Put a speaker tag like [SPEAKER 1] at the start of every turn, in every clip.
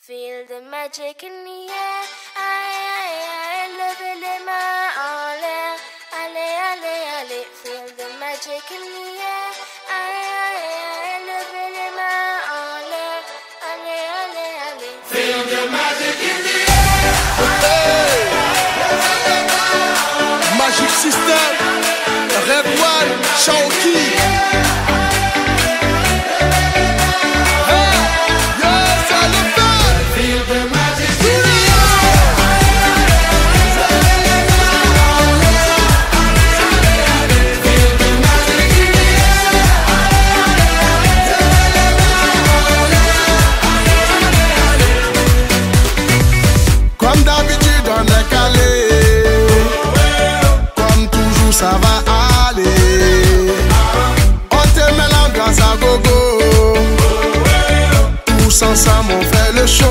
[SPEAKER 1] Feel the magic in the air. Aïe, aïe, aïe, levez les mains en l'air. Allez, allez, allez. Feel the magic in the air. Aïe, aïe, aïe, levez les mains en l'air. Allez, allez, allez.
[SPEAKER 2] Feel the magic in the air.
[SPEAKER 3] Magic System, Red One, Shaoki. Comme d'habitude on est calé, comme toujours ça va aller. On te met l'ambiance à gogo, tous ensemble on fait le show.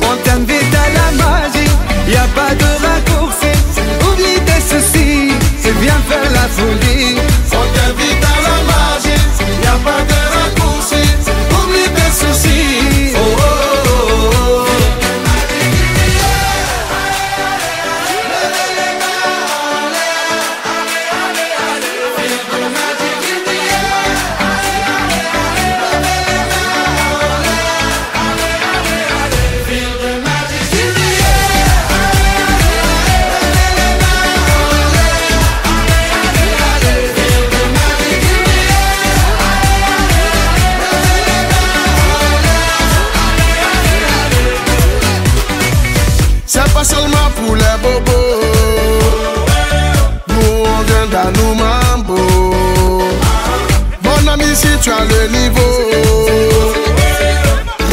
[SPEAKER 4] On t'invite à la magie, y a pas de raccourci. Oublie tes soucis, c'est bien faire la folie.
[SPEAKER 3] On t'invite à la magie, y a pas de raccourci. Oublie tes soucis. Oh, oh, oh, oh. C'est pas seulement pour les bobos, nous on vient d'Anou Mambo. Mon ami, si tu as le niveau,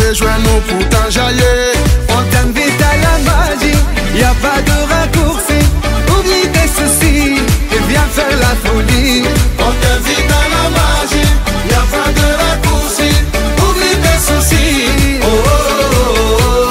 [SPEAKER 3] rejoins-nous pour t'enjailler.
[SPEAKER 4] On t'invite à la magie, y a pas de raccourci. Oublie tes soucis, et viens faire la folie.
[SPEAKER 3] On t'invite à la magie, y a pas de raccourci. Oublie tes soucis. Oh, oh, oh, oh.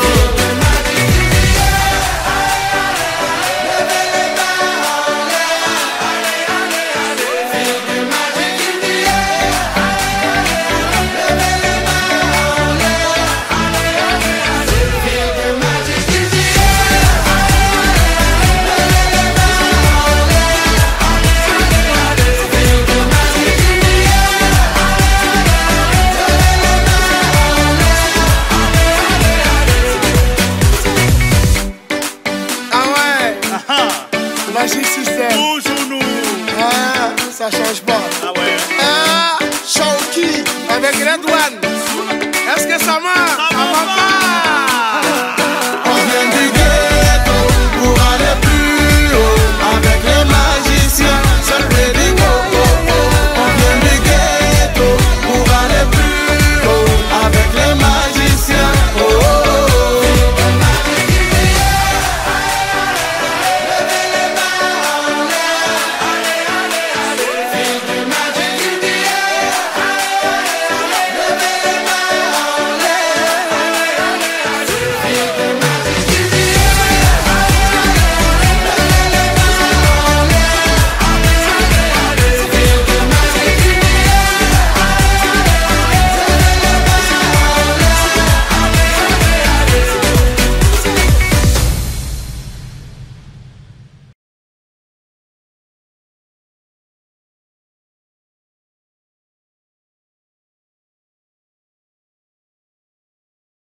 [SPEAKER 3] Magic System.
[SPEAKER 2] Toujours nous.
[SPEAKER 3] Ah, ça change pas.
[SPEAKER 2] Ah ouais.
[SPEAKER 3] Ah, Shaoki avec Red One. Est-ce que ça marche?